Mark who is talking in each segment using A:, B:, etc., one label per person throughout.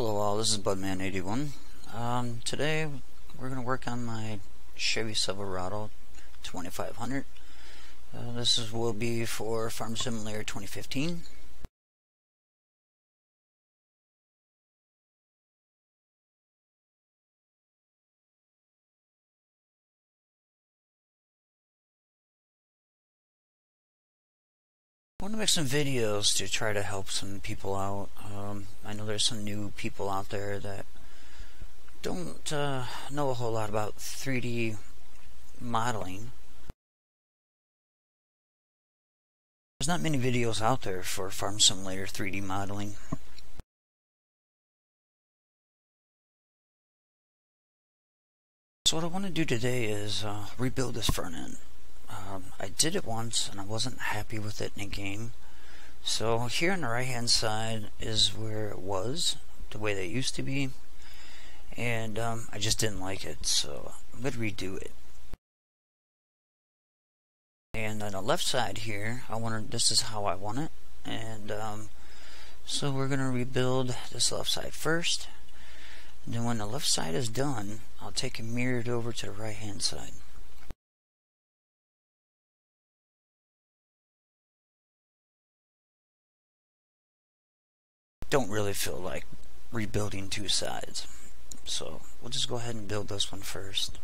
A: Hello all, this is Budman81. Today we're going to work on my Chevy Silverado 2500. Will be for Farm Simulator 2015. I want to make some videos to try to help some people out. I know there's some new people out there that don't know a whole lot about 3D modeling. There's not many videos out there for Farm Simulator 3D modeling. So what I want to do today is rebuild this front end. I did it once and I wasn't happy with it in a game. So here on the right hand side is where it was, the way that it used to be. And I just didn't like it, so I'm going to redo it. And on the left side here, this is how I want it. And so we're going to rebuild this left side first. And then when the left side is done, I'll take and mirror it over to the right hand side. Don't really feel like rebuilding two sides, so we'll just go ahead and build this one first.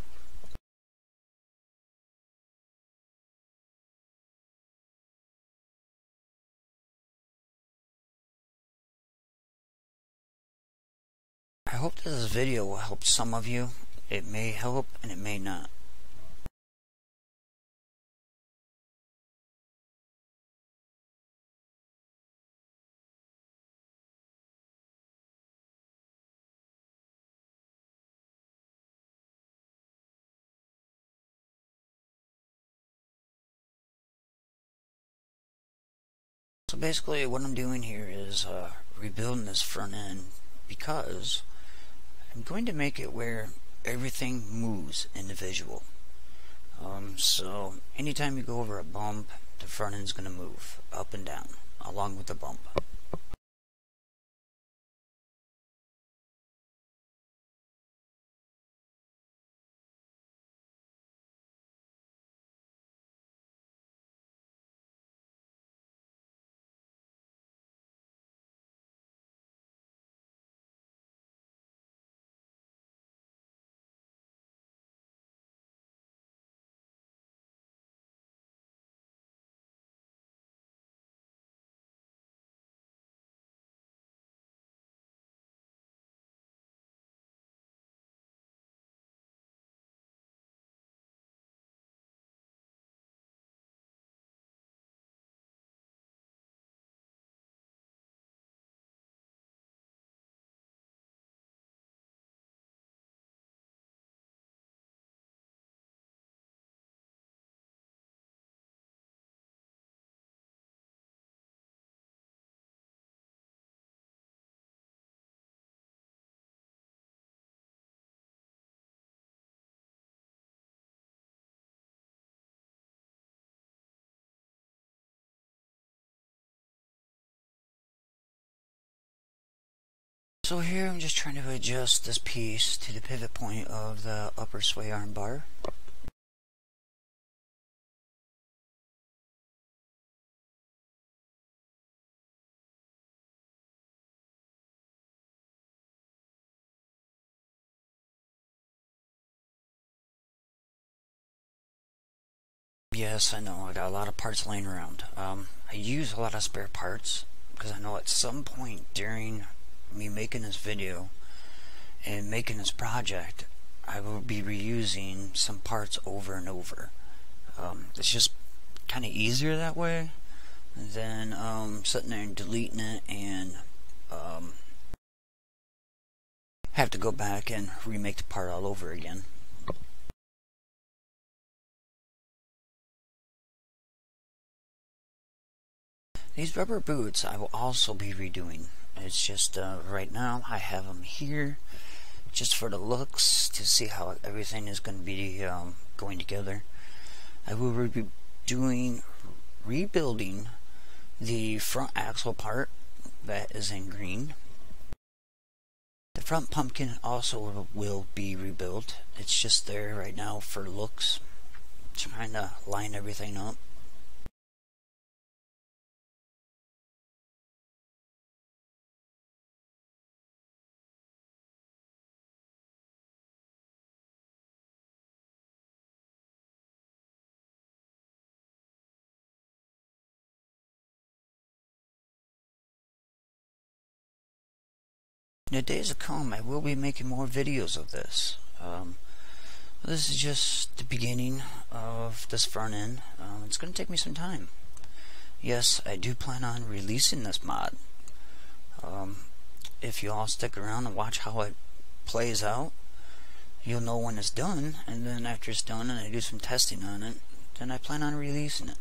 A: I hope this video will help some of you. It may help and it may not. So basically what I'm doing here is rebuilding this front end because I'm going to make it where everything moves in the visual. So anytime you go over a bump, the front end is going to move up and down along with the bump. So here I'm just trying to adjust this piece to the pivot point of the upper sway arm bar. Yes, I know, I got a lot of parts laying around. I use a lot of spare parts because I know at some point during me making this video and making this project, I will be reusing some parts over and over. It's just kind of easier that way than sitting there and deleting it and have to go back and remake the part all over again. These rubber boots I will also be redoing. It's just right now I have them here just for the looks to see how everything is going to be going together. I will be rebuilding the front axle part that is in green. front pumpkin also will be rebuilt. It's just there right now for looks. Trying to line everything up. In the days to come, I will be making more videos of this. This is just the beginning of this front end. It's going to take me some time. Yes, I do plan on releasing this mod. If you all stick around and watch how it plays out, you'll know when it's done, and then after it's done and I do some testing on it, then I plan on releasing it.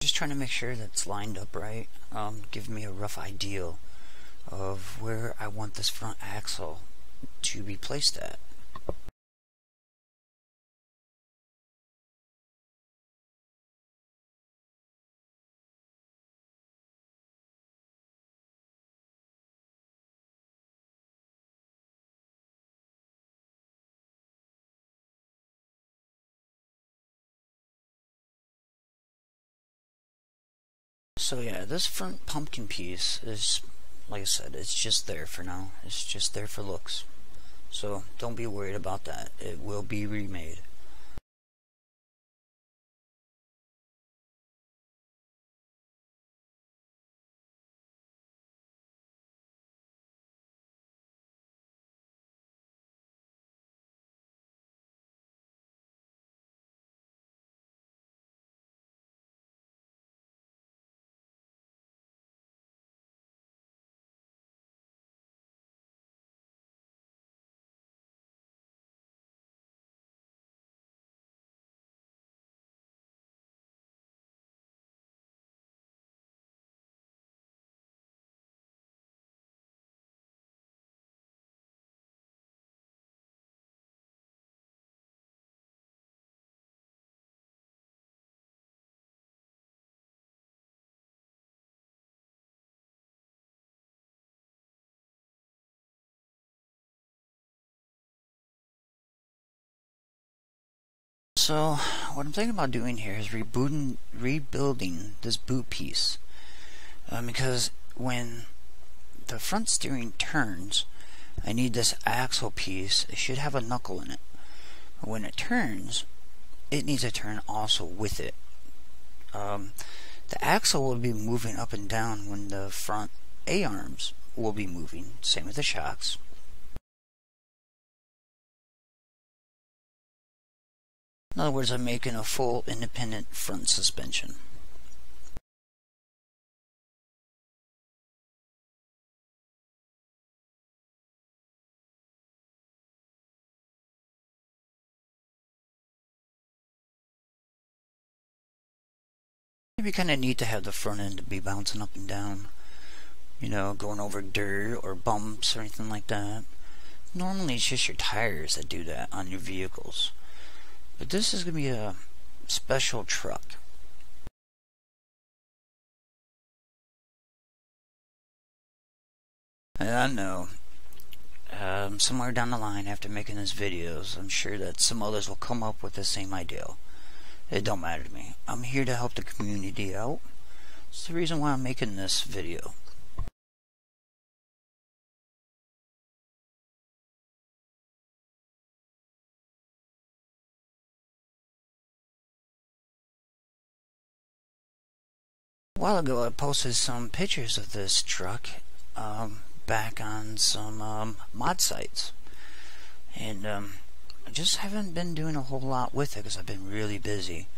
A: Just trying to make sure that it's lined up right. Give me a rough idea of where I want this front axle to be placed at. So yeah, this front pumpkin piece is, like I said, it's just there for now. It's just there for looks. So don't be worried about that. It will be remade. So what I'm thinking about doing here is rebuilding this boot piece, because when the front steering turns, I need this axle piece. It should have a knuckle in it. When it turns, it needs to turn also with it. The axle will be moving up and down when the front A-arms will be moving. Same with the shocks. In other words, I'm making a full independent front suspension. It'd be kind of neat to have the front end be bouncing up and down, you know, going over dirt or bumps or anything like that. Normally it's just your tires that do that on your vehicles. But this is going to be a special truck. And I know, somewhere down the line after making these videos, I'm sure that some others will come up with the same idea. It don't matter to me. I'm here to help the community out. It's the reason why I'm making this video. A while ago I posted some pictures of this truck back on some mod sites, and I just haven't been doing a whole lot with it because I've been really busy.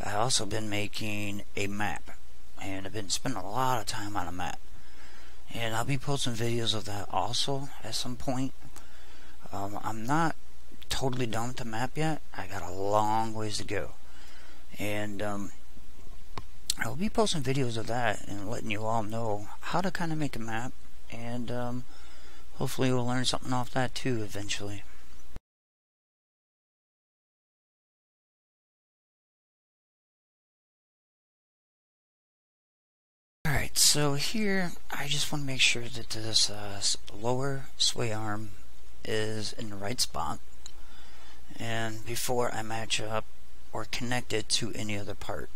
A: I've also been making a map, and I've been spending a lot of time on a map, and I'll be posting videos of that also at some point. I'm not totally done with the map yet. I got a long ways to go, and I'll be posting videos of that and letting you all know how to kind of make a map, and hopefully we'll learn something off that too eventually. Alright, so here I just want to make sure that this lower sway arm is in the right spot, and before I match up or connect it to any other part.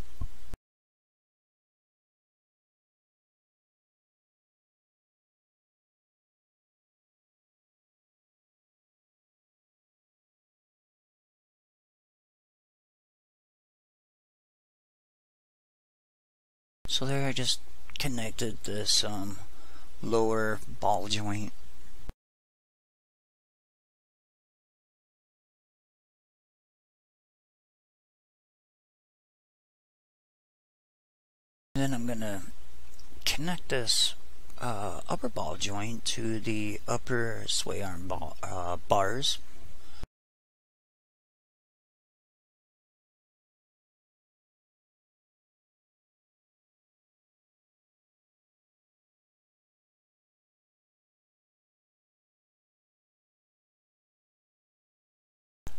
A: So there I just connected this lower ball joint. And then I'm gonna connect this upper ball joint to the upper sway arm bars.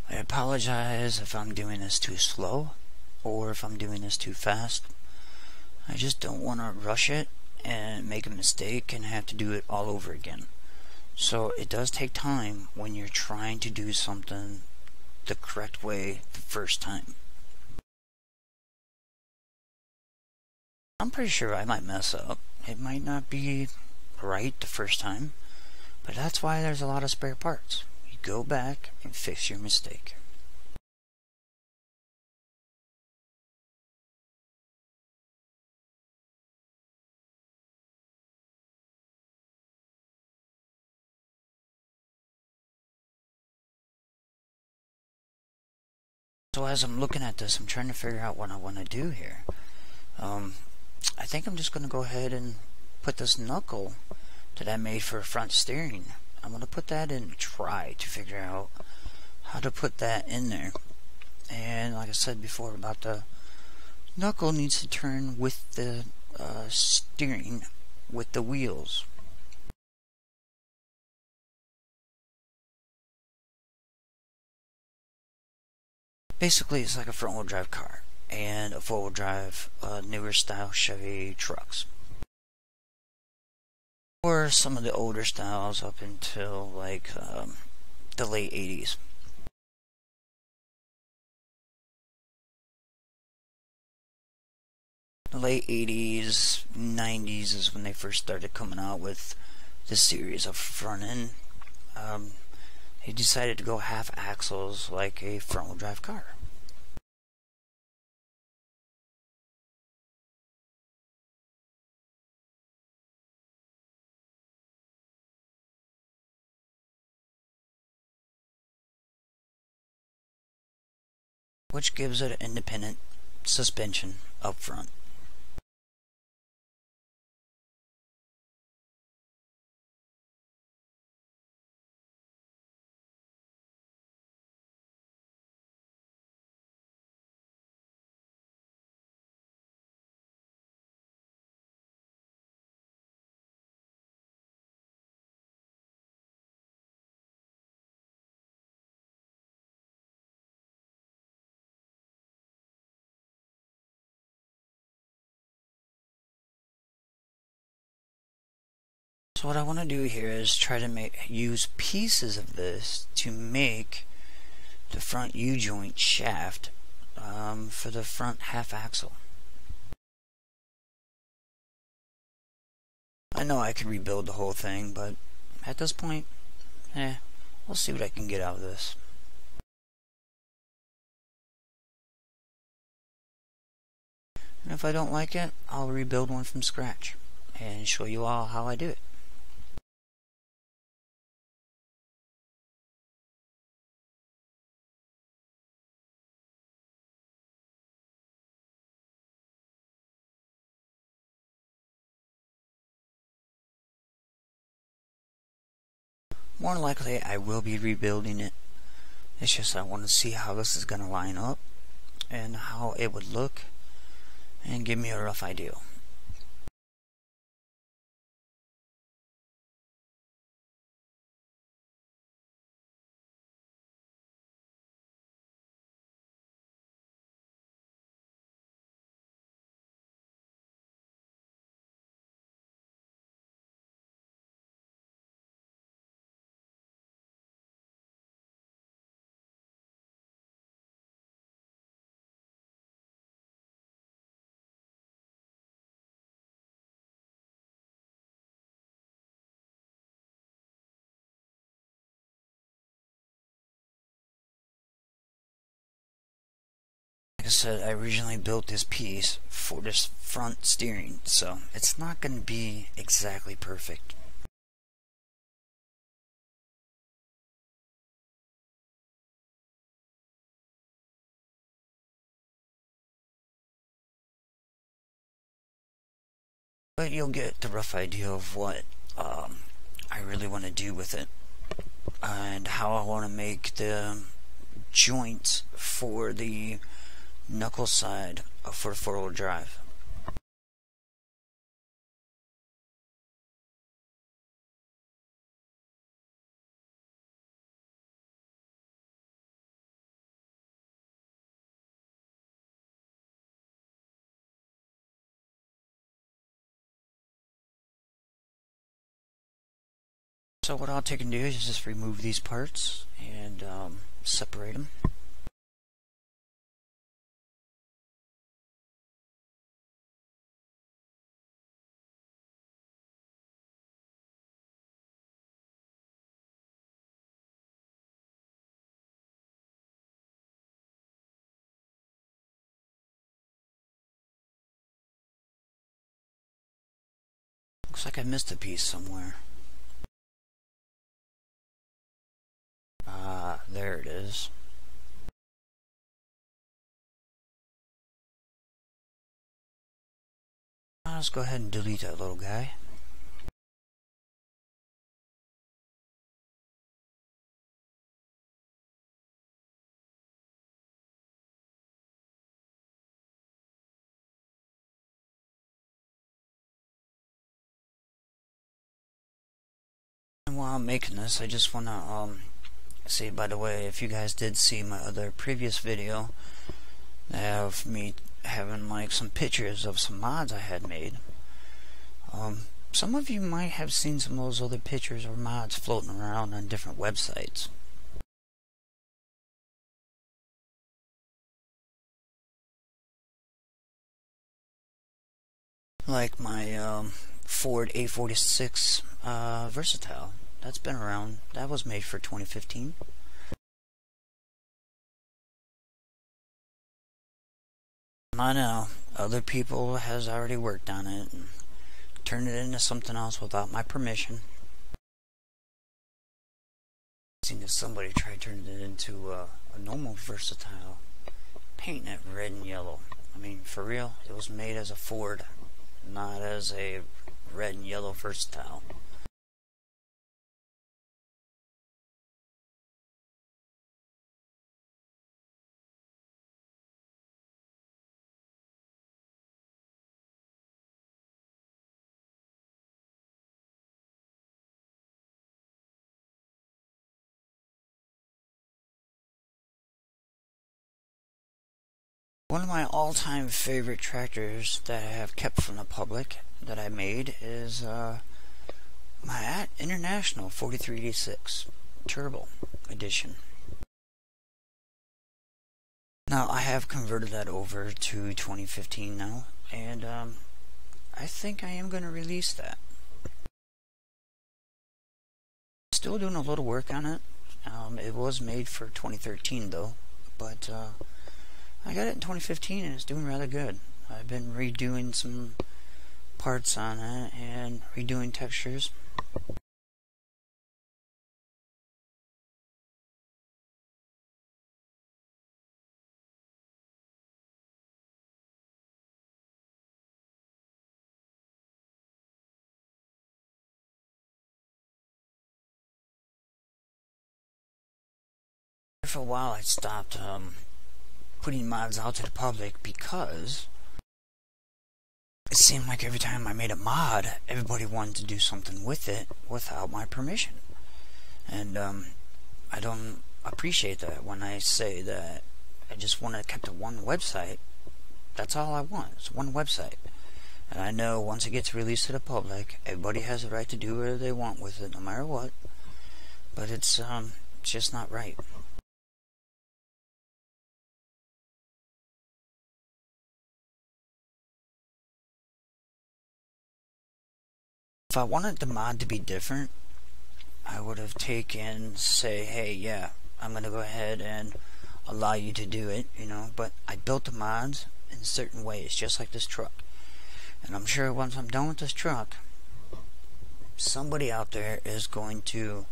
A: I apologize if I'm doing this too slow or if I'm doing this too fast. I just don't want to rush it and make a mistake and have to do it all over again. So it does take time when you're trying to do something the correct way the first time. I'm pretty sure I might mess up. It might not be right the first time, but that's why there's a lot of spare parts. You go back and fix your mistake. So as I'm looking at this, I'm trying to figure out what I want to do here. I think I'm just going to go ahead and put this knuckle that I made for front steering. I'm going to put that in, try to figure out how to put that in there. And like I said before about the knuckle needs to turn with the steering with the wheels. Basically, it's like a front-wheel drive car and a four-wheel drive newer style Chevy trucks, or some of the older styles up until like the late 80s. The late 80s, 90s is when they first started coming out with this series of front end. He decided to go half axles like a front-wheel drive car. Which gives it an independent suspension up front. So what I want to do here is try to use pieces of this to make the front U-joint shaft for the front half axle. I know I could rebuild the whole thing, but at this point, we'll see what I can get out of this. And if I don't like it, I'll rebuild one from scratch and show you all how I do it. More likely I will be rebuilding it. It's just I want to see how this is going to line up and how it would look and give me a rough idea. Like I said, I originally built this piece for this front steering, so it's not going to be exactly perfect. But you'll get the rough idea of what I really want to do with it and how I want to make the joints for the knuckle side for the four-wheel drive. So what I'll take and do is just remove these parts and separate them. Looks like I missed a piece somewhere. There it is. Let's go ahead and delete that little guy. And while I'm making this, I just want to say, by the way, if you guys did see my other previous video of me having like some pictures of some mods I had made, some of you might have seen some of those other pictures or mods floating around on different websites. Like my Ford A46 Versatile. That's been around. That was made for 2015. I know other people has already worked on it and turned it into something else without my permission. I've seen somebody try turning it into a normal Versatile, painting it red and yellow. I mean, for real, it was made as a Ford, not as a red and yellow Versatile. One of my all-time favorite tractors that I have kept from the public that I made is my International 4386 Turbo Edition. Now I have converted that over to 2015 now, and I think I am going to release that. still doing a little work on it. It was made for 2013 though, but I got it in 2015 and it's doing rather good. I've been redoing some parts on it and redoing textures. For a while I stopped putting mods out to the public because it seemed like every time I made a mod, everybody wanted to do something with it without my permission. And I don't appreciate that when I say that I just want to keep to one website. That's all I want. It's one website. And I know once it gets released to the public, everybody has the right to do whatever they want with it, no matter what. But it's just not right. If I wanted the mod to be different, I would have taken, say, hey, yeah, I'm going to go ahead and allow you to do it, you know, but I built the mods in certain ways, just like this truck. And I'm sure once I'm done with this truck, somebody out there is going to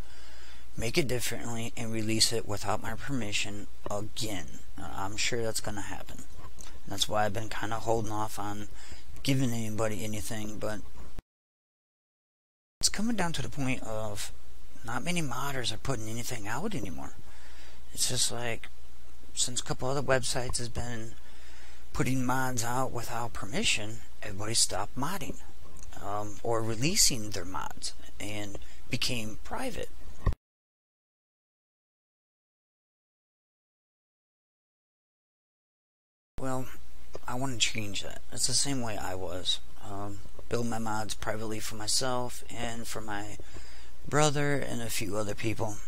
A: make it differently and release it without my permission again. I'm sure that's going to happen. And that's why I've been kind of holding off on giving anybody anything, but it's coming down to the point of not many modders are putting anything out anymore. It's just like, since a couple other websites has been putting mods out without permission, everybody stopped modding or releasing their mods and became private. Well, I want to change that. It's the same way I was. Build my mods privately for myself and for my brother and a few other people.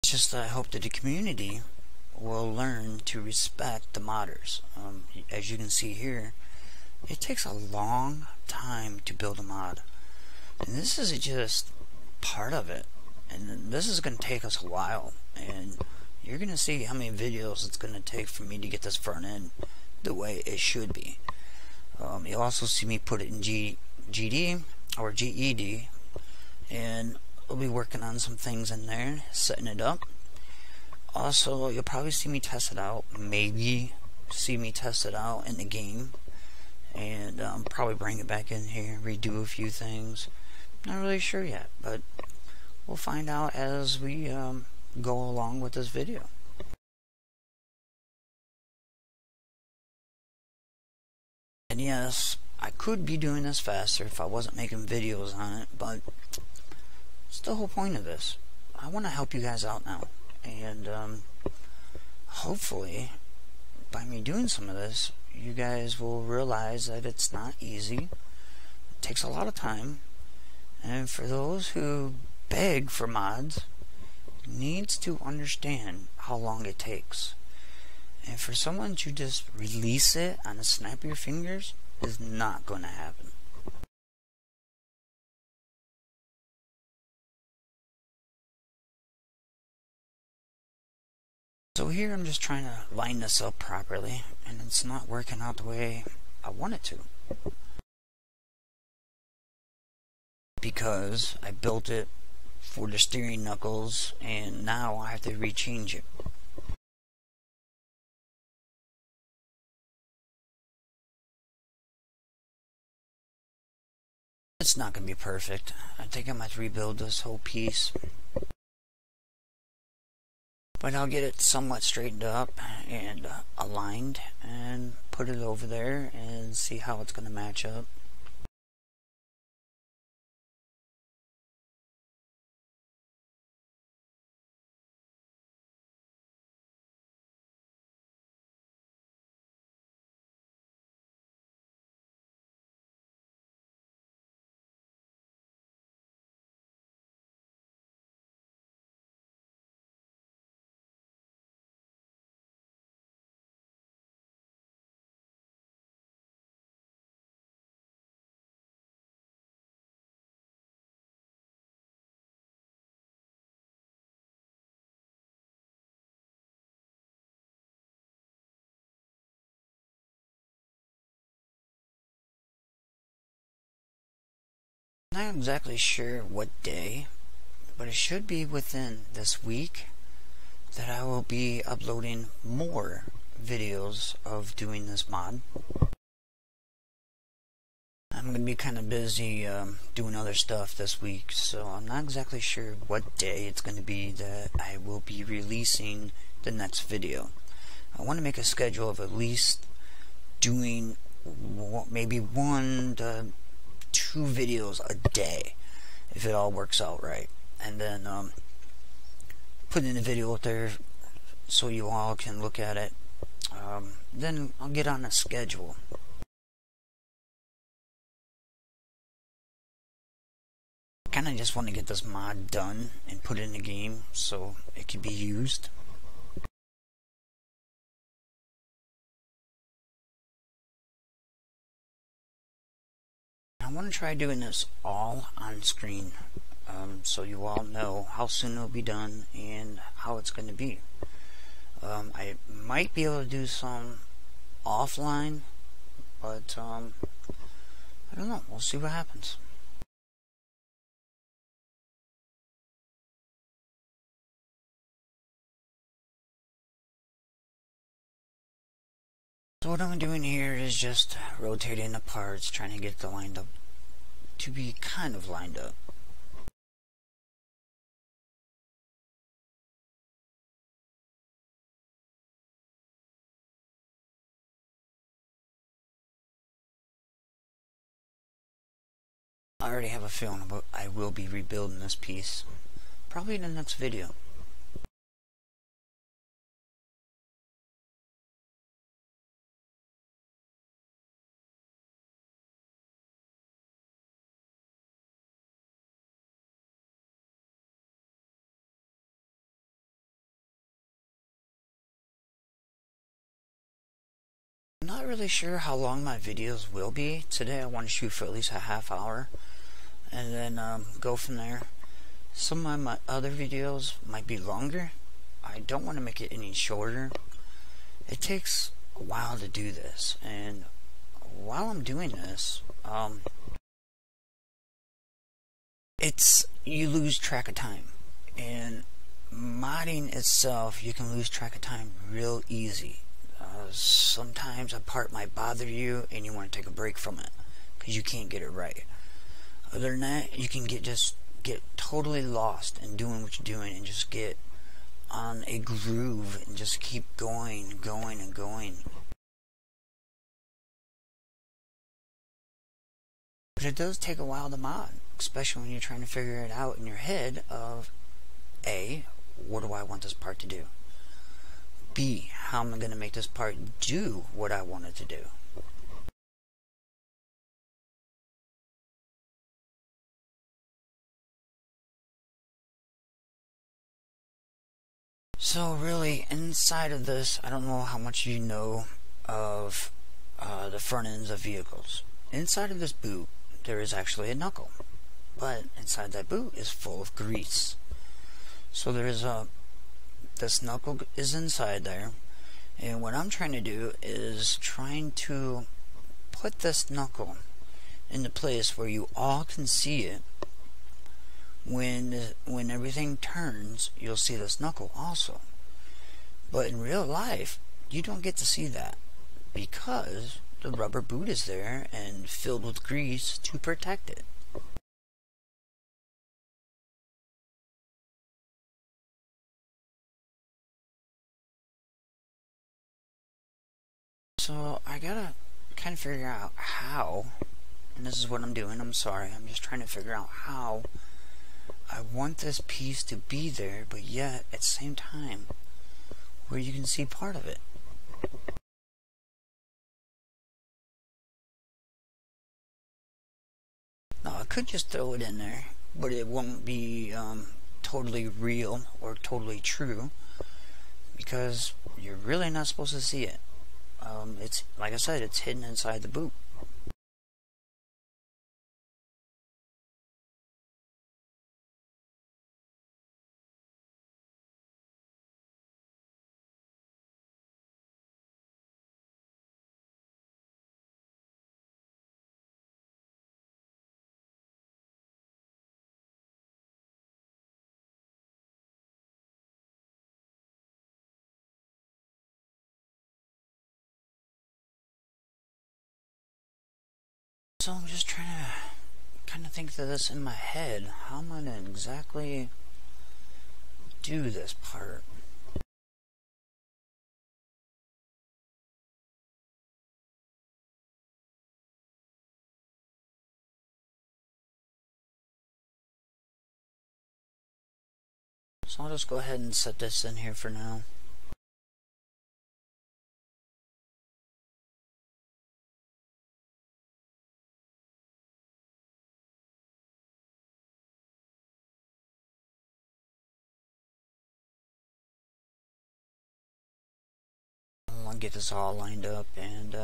A: It's just that I hope that the community will learn to respect the modders. As you can see here, it takes a long time to build a mod. And this is just part of it. And this is going to take us a while. And you're going to see how many videos it's going to take for me to get this front end the way it should be. You'll also see me put it in GD or GED, and I'll be working on some things in there, setting it up. Also, you'll probably see me test it out, maybe see me test it out in the game, and probably bring it back in here, redo a few things. Not really sure yet, but we'll find out as we go along with this video. And yes, I could be doing this faster if I wasn't making videos on it, but it's the whole point of this. I want to help you guys out now, and hopefully by me doing some of this, you guys will realize that it's not easy. It takes a lot of time, and for those who beg for mods, needs to understand how long it takes. And for someone to just release it on a snap of your fingers is not going to happen. So here I'm just trying to line this up properly, and it's not working out the way I want it to. Because I built it for the steering knuckles, and now I have to rechange it. It's not going to be perfect. I think I might rebuild this whole piece. But I'll get it somewhat straightened up and aligned and put it over there and see how it's going to match up. Not exactly sure what day, but it should be within this week that I will be uploading more videos of doing this mod. I'm going to be kind of busy doing other stuff this week, so I'm not exactly sure what day it's going to be that I will be releasing the next video. I want to make a schedule of at least doing maybe 1 to 2 videos a day, if it all works out right. And then putting the video out there so you all can look at it. Then I'll get on a schedule. Kind of just want to get this mod done and put it in the game so it can be used. I want to try doing this all on screen, so you all know how soon it'll be done and how it's going to be. I might be able to do some offline, but I don't know. We'll see what happens. So what I'm doing here is just rotating the parts, trying to get the lined up to be kind of lined up. I already have a feeling about I will be rebuilding this piece, probably in the next video. I'm not really sure how long my videos will be. Today I want to shoot for at least a half hour and then go from there. Some of my other videos might be longer. I don't want to make it any shorter. It takes a while to do this, and while I'm doing this, you lose track of time. And modding itself, you can lose track of time real easy. Sometimes a part might bother you and you want to take a break from it because you can't get it right. Other than that, you can just get totally lost in doing what you're doing and just get on a groove and just keep going and going and going. But it does take a while to mod, especially when you're trying to figure it out in your head of A, what do I want this part to do? B, how am I going to make this part do what I want it to do? So really, inside of this, I don't know how much you know of the front ends of vehicles. Inside of this boot, there is actually a knuckle. But inside that boot is full of grease. So this knuckle is inside there. And what I'm trying to do is trying to put this knuckle into place where you all can see it. When everything turns, you'll see this knuckle also. But in real life, you don't get to see that because the rubber boot is there and filled with grease to protect it. So I gotta kind of figure out how, and this is what I'm doing, I'm sorry, I'm just trying to figure out how I want this piece to be there, but yet at the same time where you can see part of it. Now I could just throw it in there, but it won't be totally real or totally true because you're really not supposed to see it. It's like I said, it's hidden inside the boot. So I'm just trying to kind of think of this in my head. How am I going to exactly do this part? So I'll just go ahead and set this in here for now. I'll get this all lined up and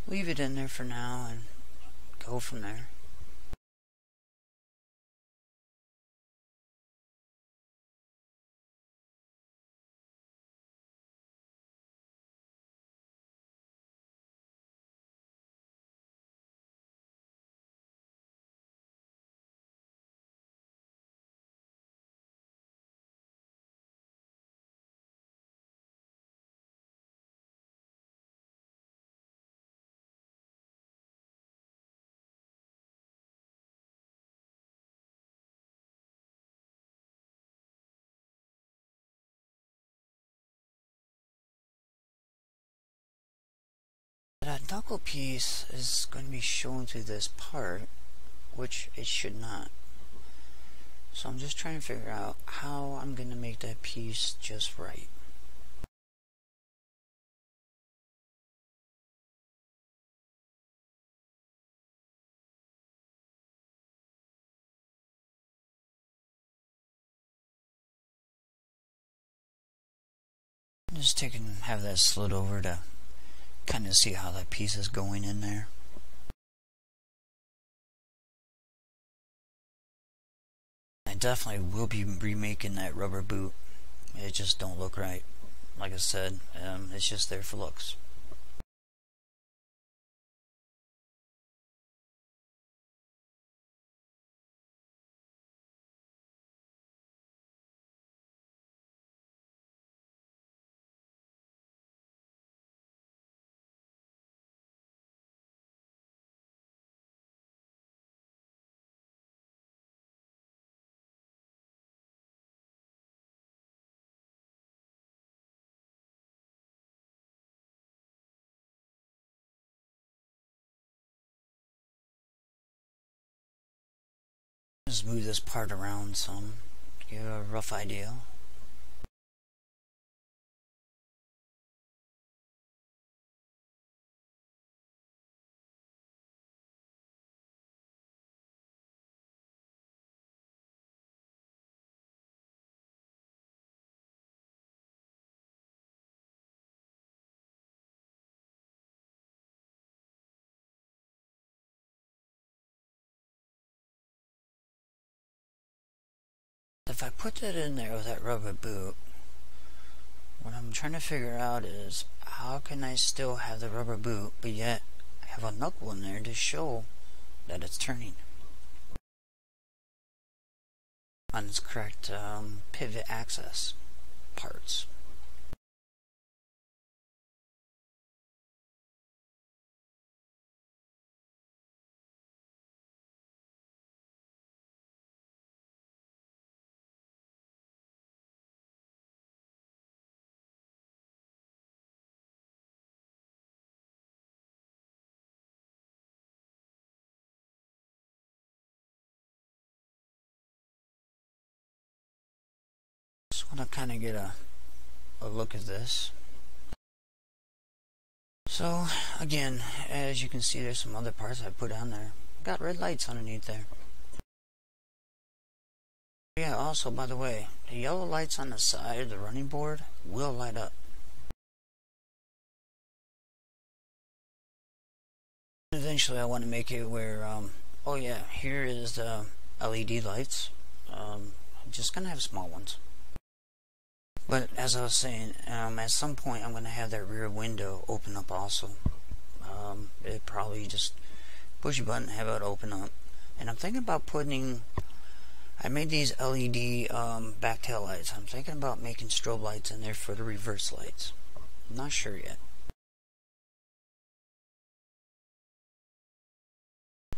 A: leave it in there for now and go from there. That knuckle piece is going to be shown through this part, which it should not. So I'm just trying to figure out how I'm going to make that piece just right. Just have that slid over to kind of see how that piece is going in there. I definitely will be remaking that rubber boot. It just don't look right. Like I said, it's just there for looks. Just move this part around some, give you a rough idea. If I put that in there with that rubber boot, what I'm trying to figure out is how can I still have the rubber boot but yet have a knuckle in there to show that it's turning on its correct pivot access parts. Just want to kind of get a look at this. So again, as you can see, there's some other parts I put on there. Got red lights underneath there. Yeah, also, by the way, the yellow lights on the side of the running board will light up. Eventually I want to make it where, oh yeah, here is the LED lights. I'm just going to have small ones. But as I was saying, at some point I'm going to have that rear window open up also. It probably just push a button, have it open up. And I'm thinking about putting, I made these LED back tail lights. I'm thinking about making strobe lights in there for the reverse lights. I'm not sure yet.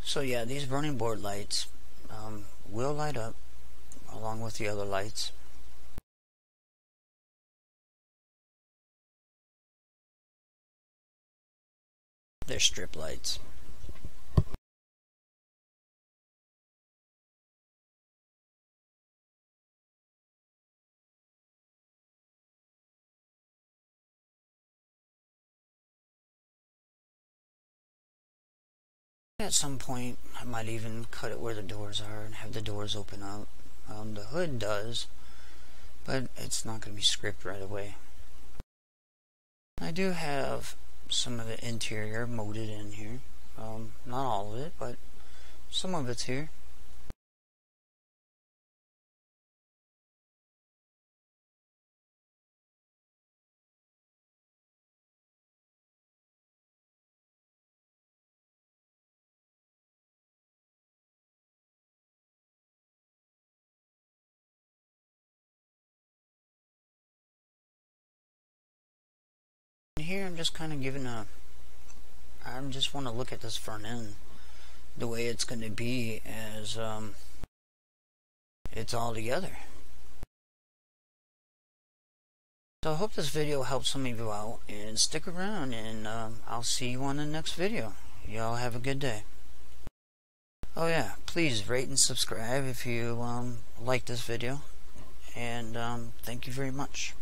A: So yeah, these running board lights will light up along with the other lights. They're strip lights. At some point, I might even cut it where the doors are and have the doors open up. The hood does, but it's not going to be script right away. I do have some of the interior molded in here. Not all of it, but some of it's here. Here I'm just kind of giving I just want to look at this front end the way it's going to be as it's all together. So I hope this video helps some of you out, and stick around, and I'll see you on the next video. Y'all have a good day. Oh yeah, please rate and subscribe if you like this video, and thank you very much.